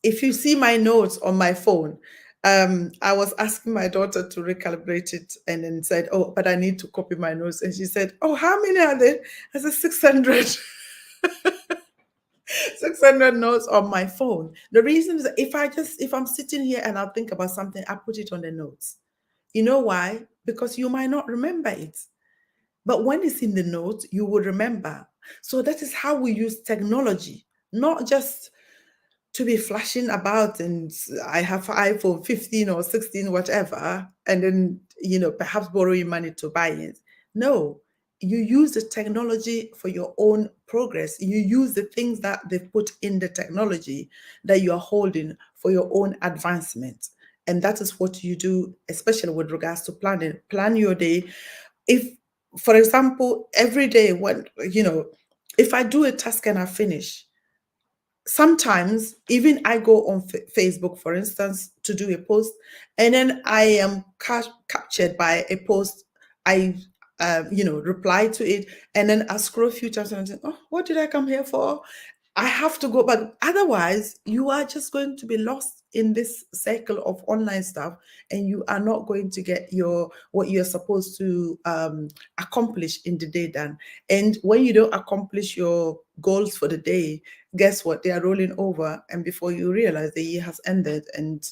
if you see my notes on my phone, I was asking my daughter to recalibrate it and then said, oh, but I need to copy my notes. And she said, oh, how many are there? I said, 600. 600 notes on my phone. The reason is that if I'm sitting here and I'll think about something, I put it on the notes. You know why? Because you might not remember it. But when it's in the notes, you will remember. So that is how we use technology, not just to be flashing about and I have iPhone 15 or 16, whatever, and then, perhaps borrowing money to buy it. No, you use the technology for your own progress. You use the things that they've put in the technology that you are holding for your own advancement. And that is what you do, especially with regards to planning. Plan your day. If, for example, every day if I do a task and I finish, sometimes even I go on Facebook, for instance, to do a post, and then I am captured by a post. I, reply to it, and then I scroll a few times and I think, oh, what did I come here for? I have to go back. Otherwise, you are just going to be lost in this cycle of online stuff, and you are not going to get what you're supposed to accomplish in the day done. And when you don't accomplish your goals for the day, guess what? They are rolling over, and before you realize, the year has ended, and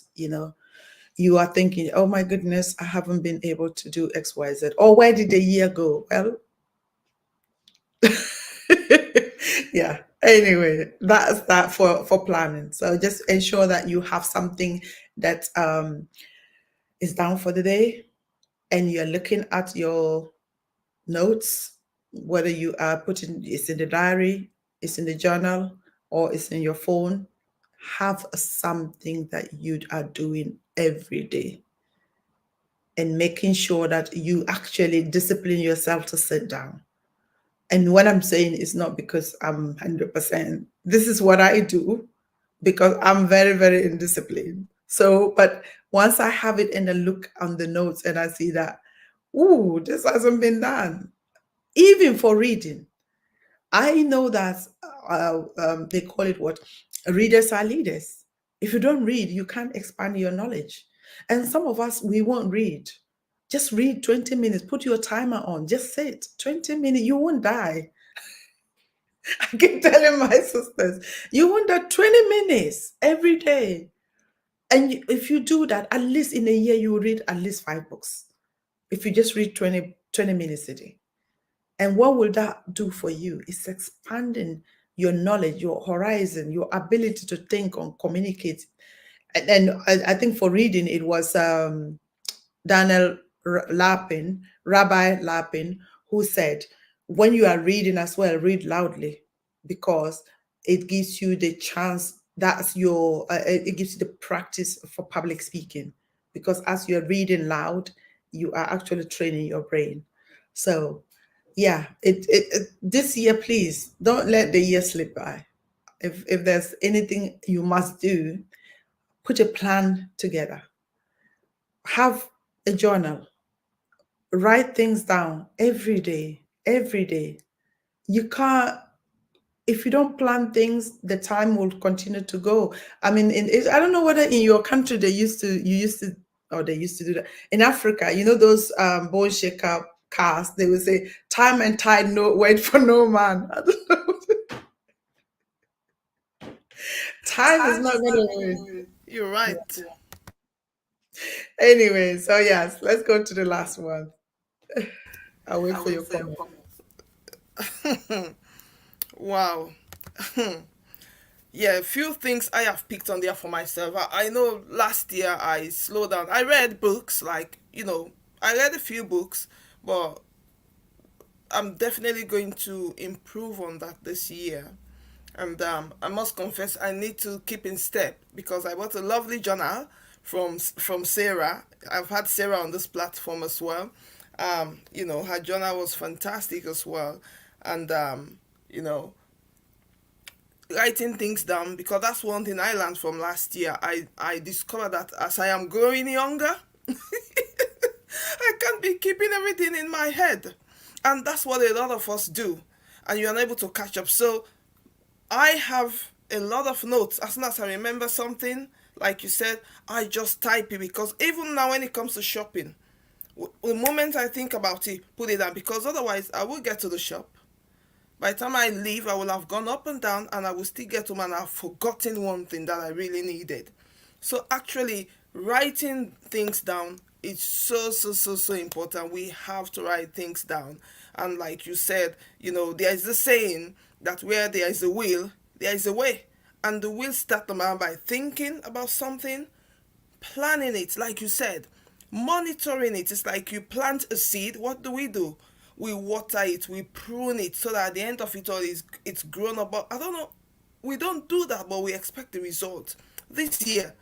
you are thinking, "Oh my goodness, I haven't been able to do X, Y, Z." Or where did the year go? Well, yeah. Anyway, that's that for planning. So just ensure that you have something that is down for the day, and you're looking at your notes, whether you are putting it's in the diary, it's in the journal, or it's in your phone. Have something that you are doing every day, and making sure that you actually discipline yourself to sit down. And what I'm saying is not because I'm 100%. This is what I do because I'm very, very indisciplined. So, but once I have it and I look on the notes and I see that, ooh, this hasn't been done, even for reading. I know that they call it what? Readers are leaders. If you don't read, you can't expand your knowledge. And some of us, we won't read. Just read 20 minutes, put your timer on, just sit 20 minutes, you won't die. I keep telling my sisters, you won't die 20 minutes every day. And if you do that, at least in a year, you will read at least 5 books. If you just read 20 minutes a day. And what will that do for you? It's expanding your knowledge, your horizon, your ability to think and communicate. And I think for reading, it was Daniel Rabbi Lapin, who said, when you are reading as well, read loudly. because it gives you the chance. That's your it gives you the practice for public speaking, because as you're reading loud, you are actually training your brain. So yeah, this year, please don't let the year slip by. If there's anything you must do, put a plan together. Have a journal. Write things down every day. Every day. You can't, if you don't plan things, the time will continue to go. I mean, I don't know whether in your country you used to, or they used to do that. In Africa, you know those bone shaker cars, they will say, time and tide, no, wait for no man. I don't know. Time is Time not is going not to going wait. to wait. You're right. Anyway, so yes, let's go to the last one. I'll wait I'll for wait your for your comment. comment. Wow. Yeah, a few things I have picked on there for myself. I know last year I slowed down. I read books, like, I read a few books, but I'm definitely going to improve on that this year. And I must confess, I need to keep in step because I bought a lovely journal from Sarah. I've had Sarah on this platform as well. Her journal was fantastic as well, and you know, writing things down, because that's one thing I learned from last year. I discovered that as I am growing younger, I can't be keeping everything in my head, and that's what a lot of us do, and you're unable to catch up. So I have a lot of notes. As soon as I remember something, like you said, I just type it, because even now when it comes to shopping, the moment I think about it, put it down, because otherwise I will get to the shop. By the time I leave, I will have gone up and down, and I will still get home and I've forgotten one thing that I really needed. So actually, writing things down is so, so, so, so important. We have to write things down. And like you said, there is a saying that where there is a will, there is a way. And the will start by thinking about something, planning it, like you said, monitoring it. It's like you plant a seed. What do? We water it, we prune it, so that at the end of it all, it's grown up. But I don't know, we don't do that, but we expect the result. This year,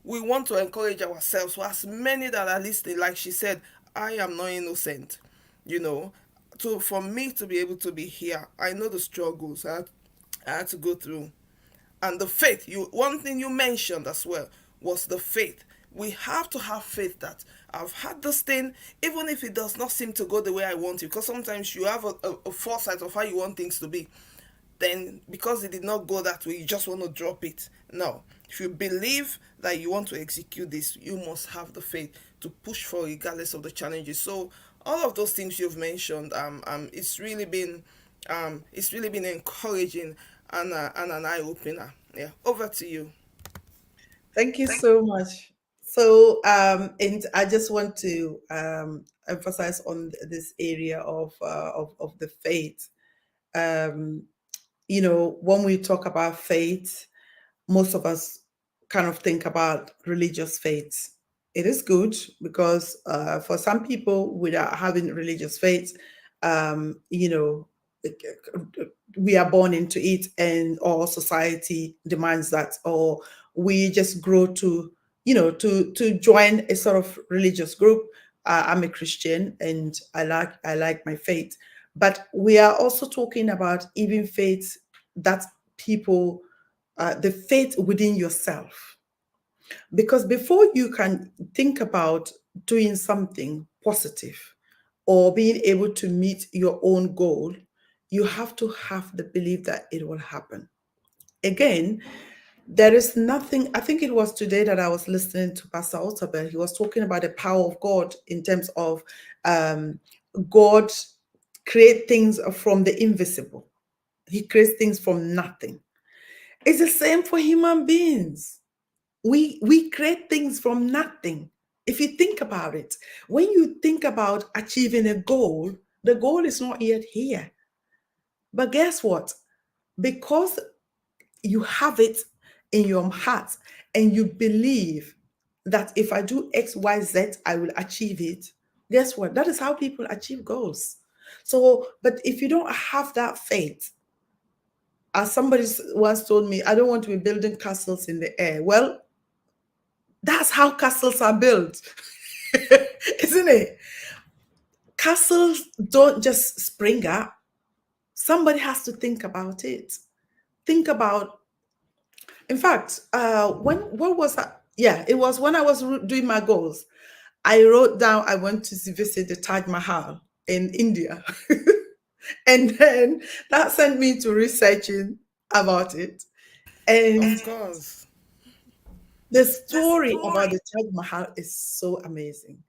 we want to encourage ourselves, for as many that are listening, like she said, I am not innocent, you know for me to be able to be here, I know the struggles I had to go through. And the faith, you one thing you mentioned as well was the faith. We have to have faith that I've had this thing, even if it does not seem to go the way I want it, because sometimes you have a foresight of how you want things to be. Then because it did not go that way, you just want to drop it. No, if you believe that you want to execute this, you must have the faith to push for, regardless of the challenges. So all of those things you've mentioned, it's really been encouraging, and an eye opener. Yeah, over to you. Thank you so much. So, and I just want to emphasize on this area of the faith. Um, when we talk about faith, most of us kind of think about religious faith. It is good because for some people, without having religious faith, um, you know, we are born into it, and all society demands that, or we just grow to, to join a sort of religious group. I'm a Christian, and I like my faith, but we are also talking about even faith that people the faith within yourself. Because before you can think about doing something positive or being able to meet your own goal, you have to have the belief that it will happen. Again, there is nothing, I think it was today that I was listening to Pastor Otabel. He was talking about the power of God in terms of um, God create things from the invisible. He creates things from nothing. It's the same for human beings. We create things from nothing. If you think about it, when you think about achieving a goal, the goal is not yet here. But guess what? Because you have it in your heart and you believe that if I do XYZ, I will achieve it. Guess what? That is how people achieve goals. So, but if you don't have that faith, as somebody once told me, I don't want to be building castles in the air. Well, that's how castles are built, isn't it? Castles don't just spring up. Somebody has to think about it. Think about, in fact, when what was that? Yeah, it was when I was doing my goals. I wrote down I want to visit the Taj Mahal in India. And then that sent me to researching about it. And Of course. the story about the Taj Mahal is so amazing.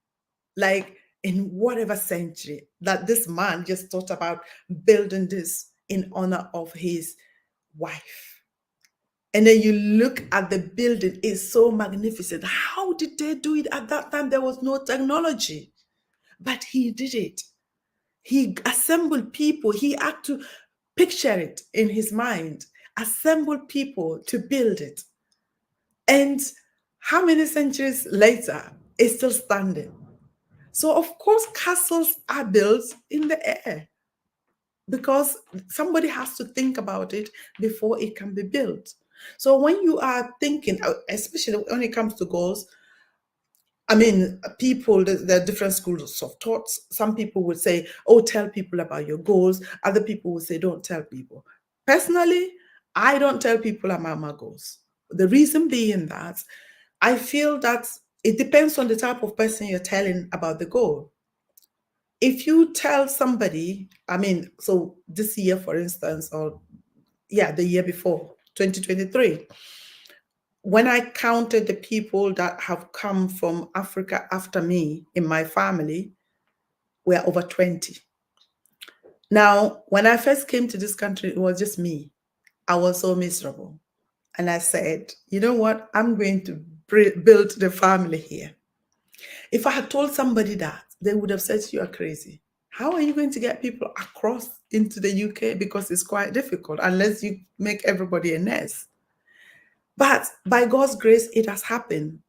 Like in whatever century that this man just thought about building this in honor of his wife. And then you look at the building, it's so magnificent. How did they do it at that time? There was no technology, but he did it. He assembled people. He had to picture it in his mind, assemble people to build it. And how many centuries later, it's still standing. So, of course, castles are built in the air because somebody has to think about it before it can be built. So, when you are thinking, especially when it comes to goals, I mean, people, there are different schools of thoughts. Some people would say, oh, tell people about your goals. Other people would say, don't tell people. Personally, I don't tell people about my goals. The reason being that I feel that it depends on the type of person you're telling about the goal. If you tell somebody, I mean, so this year, for instance, or yeah, the year before, 2023, when I counted the people that have come from Africa after me in my family, we're over 20. Now, when I first came to this country, it was just me. I was so miserable. And I said, you know what? I'm going to build the family here. If I had told somebody that, they would have said, you are crazy. How are you going to get people across into the UK? Because it's quite difficult unless you make everybody a nurse. But by God's grace, it has happened.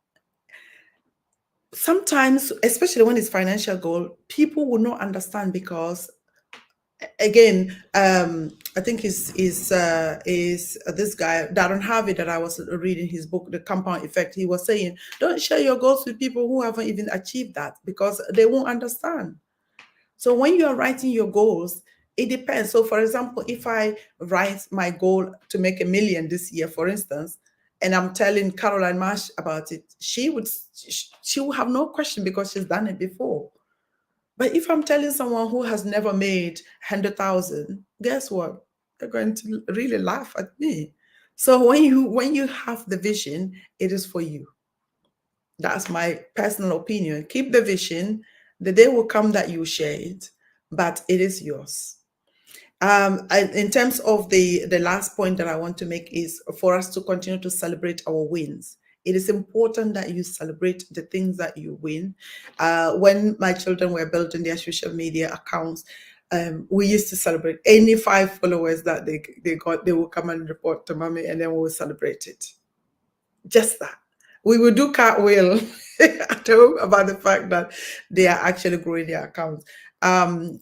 Sometimes, especially when it's financial goal, people will not understand because again, I think is this guy Darren Harvey that I was reading his book, The Compound Effect. He was saying, don't share your goals with people who haven't even achieved that because they won't understand. So when you are writing your goals, it depends. So for example, if I write my goal to make 1 million this year, for instance, and I'm telling Caroline Marsh about it, she would have no question because she's done it before. But if I'm telling someone who has never made 100,000, guess what? They're going to really laugh at me. So when you have the vision, it is for you. That's my personal opinion. Keep the vision. The day will come that you share it, but it is yours. In terms of the last point that I want to make is for us to continue to celebrate our wins. It is important that you celebrate the things that you win. When my children were building their social media accounts, we used to celebrate any 5 followers that they got. They will come and report to mommy, and then we will celebrate it. Just that. We will do cartwheel at home about the fact that they are actually growing their accounts. Um,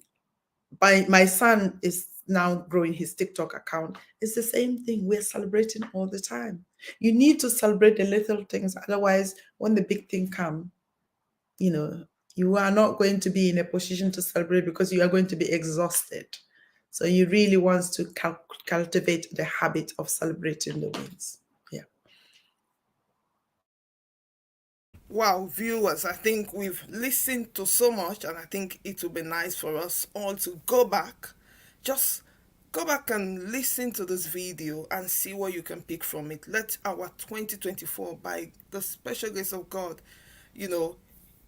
my son is now growing his TikTok account. It's the same thing. We're celebrating all the time. You need to celebrate the little things. Otherwise, when the big thing come, you know, you are not going to be in a position to celebrate because you are going to be exhausted. So you really want to cultivate the habit of celebrating the wins. Yeah. Wow, viewers, I think we've listened to so much, and I think it would be nice for us all to go back. Just go back and listen to this video and see what you can pick from it. Let our 2024, by the special grace of God, you know,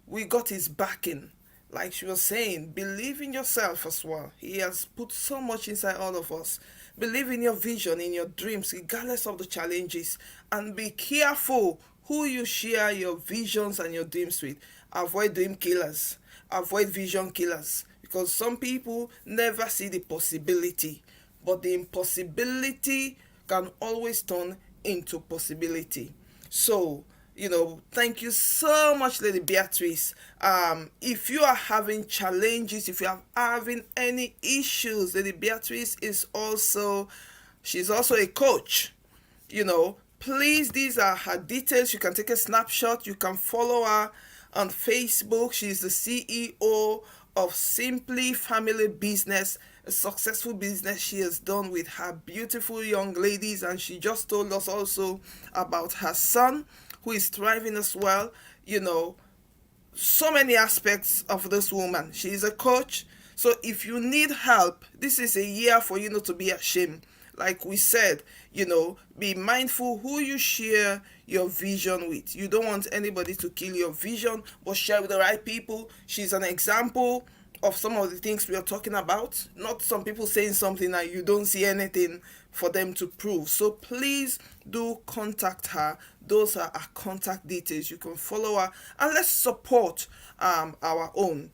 we got his backing. Like she was saying, believe in yourself as well. He has put so much inside all of us. Believe in your vision, in your dreams, regardless of the challenges, and be careful who you share your visions and your dreams with. Avoid dream killers, avoid vision killers, because some people never see the possibility, but the impossibility can always turn into possibility. So, thank you so much, Lady Beatrice. If you are having challenges, if you are having any issues, Lady Beatrice is also She's also a coach. Please, these are her details. You can take a snapshot. You can follow her on Facebook. She's the CEO of Simply Family Business, a successful business she has done with her beautiful young ladies. And she just told us also about her son, who is thriving as well. you know so many aspects of this woman. She is a coach. So if you need help, this is a year for you not to be ashamed. Like we said, be mindful who you share your vision with. You don't want anybody to kill your vision, but share with the right people. She's an example of some of the things we are talking about. Not some people saying something and you don't see anything for them to prove. So please do contact her. Those are our contact details. You can follow her and let's support our own.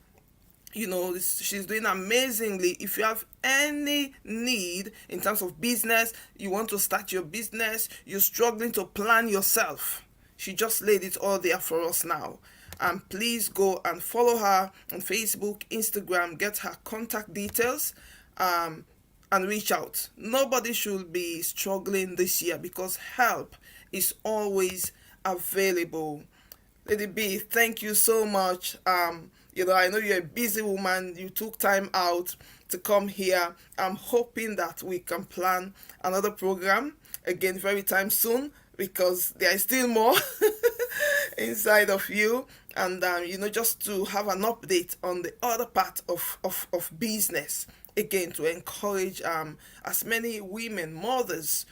She's doing amazingly. If you have any need in terms of business, you want to start your business, you're struggling to plan yourself, she just laid it all there for us now. And please go and follow her on Facebook, Instagram, get her contact details, um, and reach out. Nobody should be struggling this year because help is always available. Lady B, thank you so much. I know you're a busy woman. You took time out to come here. I'm hoping that we can plan another program again very time soon because there is still more inside of you. And just to have an update on the other part of business again to encourage as many women, mothers,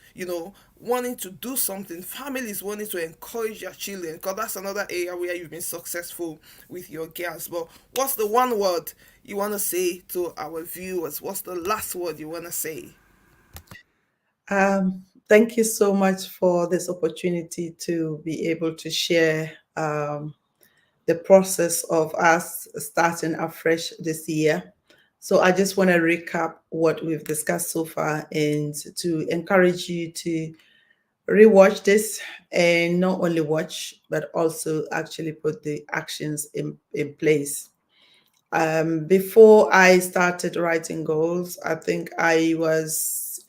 wanting to do something, families wanting to encourage their children, because that's another area where you've been successful with your girls. But what's the one word you want to say to our viewers? What's the last word you want to say? Thank you so much for this opportunity to be able to share the process of us starting afresh this year. So I just want to recap what we've discussed so far and to encourage you to rewatch this and not only watch, but also actually put the actions in place. Before I started writing goals, I think it was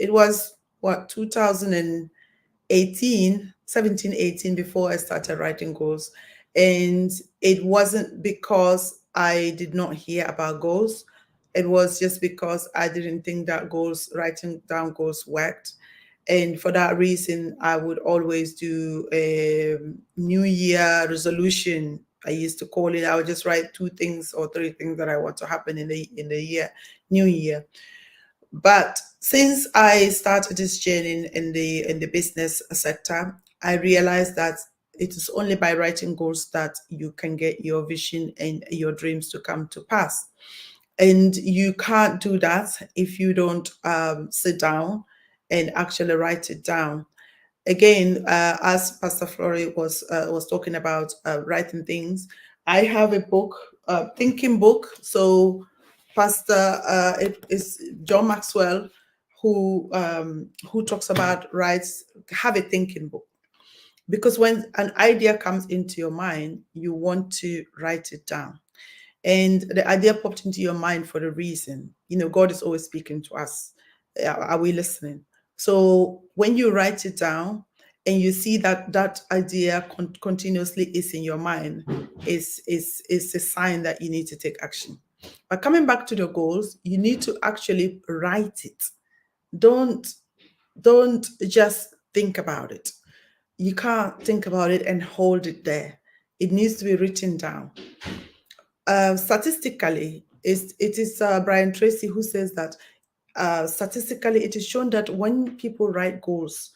what, 2018, 17, 18, before I started writing goals. And it wasn't because I did not hear about goals. It was just because I didn't think that writing down goals worked. And for that reason, I would always do a New Year resolution. I used to call it. I would just write 2 things or 3 things that I want to happen in the year, New Year. But since I started this journey in the business sector, I realized that it is only by writing goals that you can get your vision and your dreams to come to pass. And you can't do that if you don't sit down and actually write it down. Again, as Pastor Flory was talking about writing things, I have a book, thinking book. So Pastor, it is John Maxwell who talks about writes have a thinking book, because when an idea comes into your mind, you want to write it down. And the idea popped into your mind for a reason. God is always speaking to us. Are we listening? So when you write it down and you see that that idea continuously is in your mind, is a sign that you need to take action. But coming back to the goals, you need to actually write it. Don't don't just think about it. You can't think about it and hold it there. It needs to be written down. Statistically, it is Brian Tracy who says that statistically it is shown that when people write goals,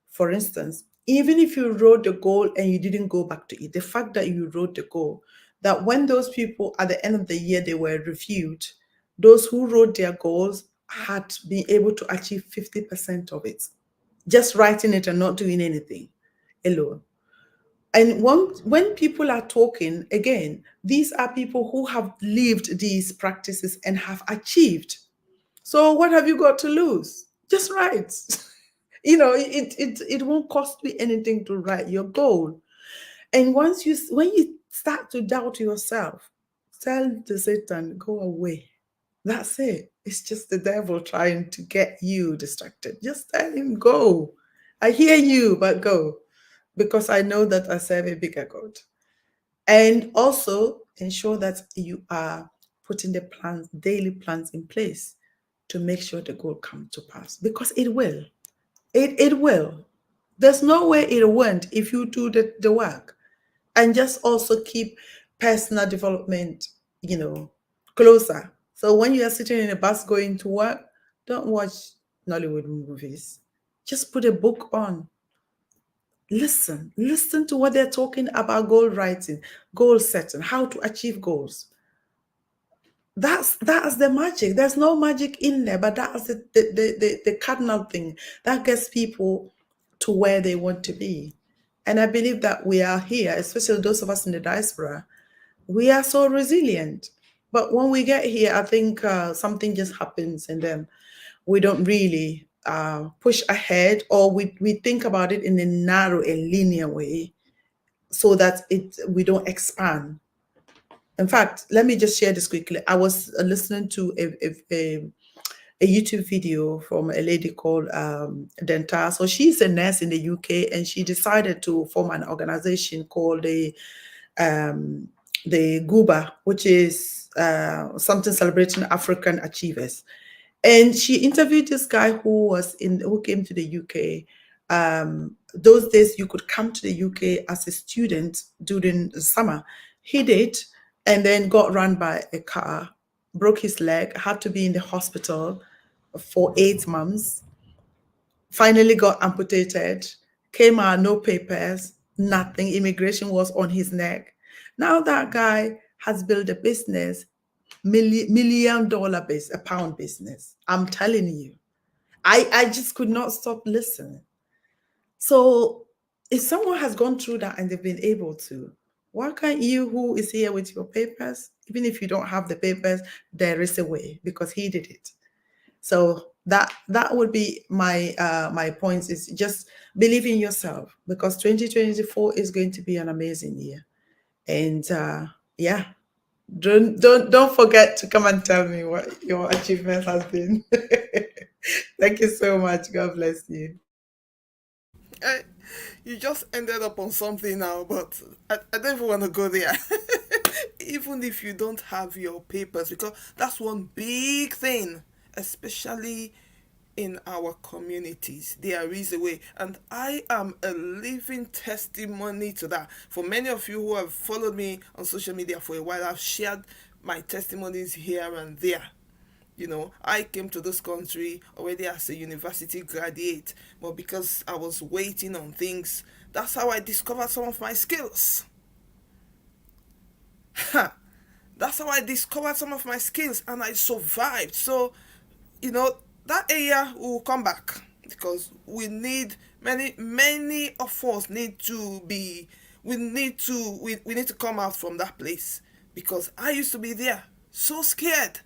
for instance, even if you wrote the goal and you didn't go back to it, the fact that you wrote the goal, that when those people at the end of the year they were reviewed, those who wrote their goals had been able to achieve 50% of it, just writing it and not doing anything alone. And when people are talking, again, these are people who have lived these practices and have achieved. So what have you got to lose? Just write. It won't cost me anything to write your goal. And when you start to doubt yourself, tell the Satan, go away. That's it. It's just the devil trying to get you distracted. Just tell him, go. I hear you, but go. Because I know that I serve a bigger God. And also ensure that you are putting the plans, daily plans in place to make sure the goal comes to pass. Because it will. It will. There's no way it won't if you do the work. And just also keep personal development, closer. So when you are sitting in a bus going to work, don't watch Nollywood movies. Just put a book on. Listen to what they're talking about: goal writing, goal setting, how to achieve goals. That's the magic. There's no magic in there, but that's the cardinal thing that gets people to where they want to be. And I believe that we are here, especially those of us in the diaspora, we are so resilient. But when we get here, I think something just happens, and then we don't really push ahead, or we think about it in a narrow and linear way, so that we don't expand. In fact, let me just share this quickly. I was listening to a YouTube video from a lady called Dental. So she's a nurse in the UK, and she decided to form an organization called um, the GUBA, which is something celebrating African achievers. And she interviewed this guy who came to the UK. Those days, you could come to the UK as a student during the summer. He did, and then got run by a car, broke his leg, had to be in the hospital for 8 months, finally got amputated, came out, no papers, nothing. Immigration was on his neck. Now that guy has built a business, million dollar base, a pound business. I'm telling you. I just could not stop listening. So if someone has gone through that and they've been able to, why can't you, who is here with your papers, even if you don't have the papers, there is a way, because he did it. So that would be my points, is just believe in yourself, because 2024 is going to be an amazing year. And yeah, don't forget to come and tell me what your achievement has been. Thank you so much. God bless you. I, you just ended up on something now, but I don't even want to go there. Even if you don't have your papers, because that's one big thing, especially in our communities. There is a way, and I am a living testimony to that. For many of you who have followed me on social media for a while, I've shared my testimonies here and there. I came to this country already as a university graduate, but because I was waiting on things, that's how I discovered some of my skills. That's how I discovered some of my skills, and I survived. So, you know, that area will come back, because many of us need to be, we need to come out from that place, because I used to be there, so scared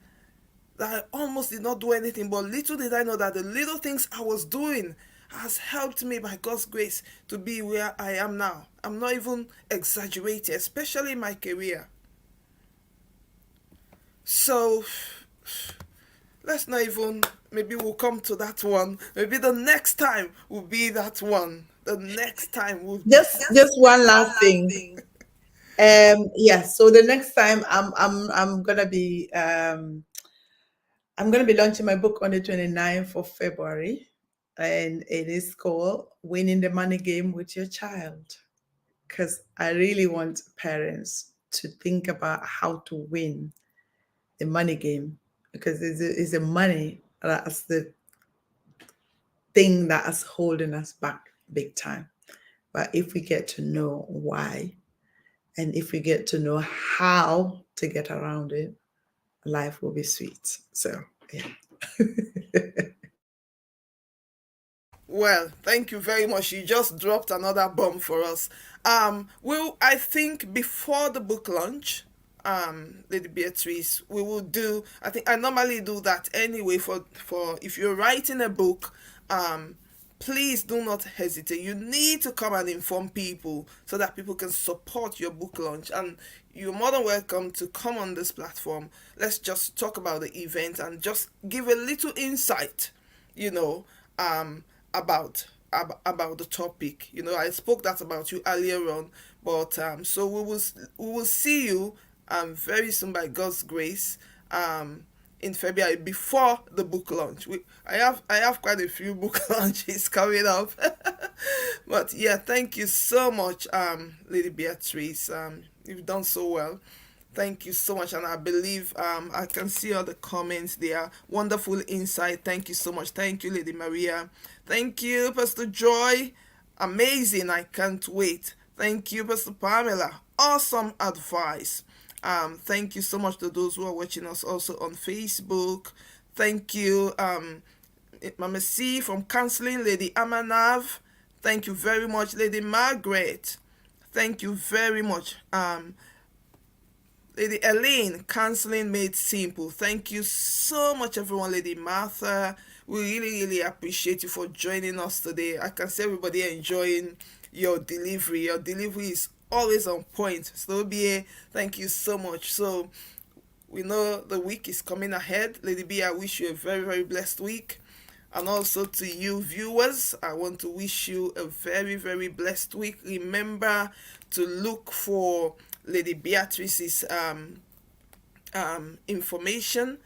that I almost did not do anything. But little did I know that the little things I was doing has helped me by God's grace to be where I am now. I'm not even exaggerating, especially in my career. So let's not even, maybe we'll come to that one. Maybe the next time will be that one. The next time will be. Just one last thing. Yeah, so the next time I'm gonna be launching my book on the 29th of February, and it is called Winning the Money Game with Your Child. Because I really want parents to think about how to win the money game, because it's the money that's the thing that is holding us back big time. But if we get to know why, and if we get to know how to get around it, life will be sweet. So, yeah. Well, thank you very much. You just dropped another bomb for us. Well, I think before the book launch, Lady Beatrice, we will do. I think I normally do that anyway. For if you're writing a book, please do not hesitate. You need to come and inform people so that people can support your book launch. And you're more than welcome to come on this platform. Let's just talk about the event and just give a little insight, you know, about about the topic. I spoke that about you earlier on, but so we will see you very soon by God's grace. In February before the book launch. I have quite a few book launches coming up. But yeah, thank you so much, Lady Beatrice. You've done so well. Thank you so much, and I believe I can see all the comments there. Wonderful insight. Thank you so much. Thank you, Lady Maria. Thank you, Pastor Joy. Amazing. I can't wait. Thank you, Pastor Pamela. Awesome advice. Thank you so much to those who are watching us also on Facebook. Thank you, Mama C from Counseling, Lady Amanav. Thank you very much, Lady Margaret. Thank you very much. Lady Elaine, Counseling Made Simple. Thank you so much, everyone. Lady Martha, we really, really appreciate you for joining us today. I can see everybody enjoying your delivery. Your delivery is always on point. So, BA, thank you so much. So, we know the week is coming ahead. Lady B, I wish you a very, very blessed week. And also to you viewers, I want to wish you a very, very blessed week. Remember to look for Lady Beatrice's information.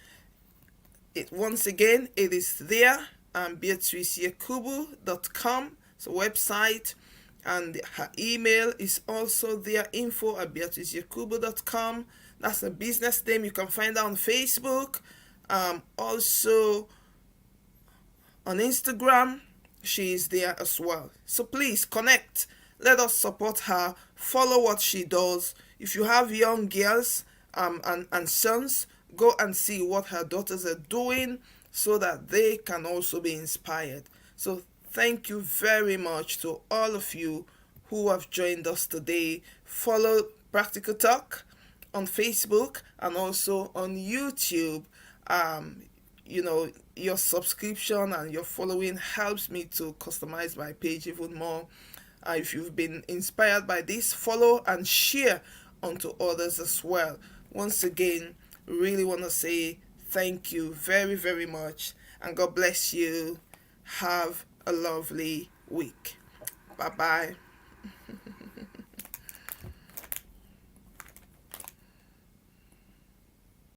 Once again, it is there, beatriceyekubu.com. It's a website, and her email is also there, info@beatriceyekubu.com. That's a business name. You can find her on Facebook. Also on Instagram, she is there as well. So please connect. Let us support her. Follow what she does. If you have young girls and sons, go and see what her daughters are doing so that they can also be inspired. So thank you very much to all of you who have joined us today. Follow Practical Talk on Facebook and also on YouTube. Your subscription and your following helps me to customize my page even more. If you've been inspired by this, follow and share onto others as well. Once again, really want to say thank you very, very much, and God bless you. Have a lovely week. Bye bye.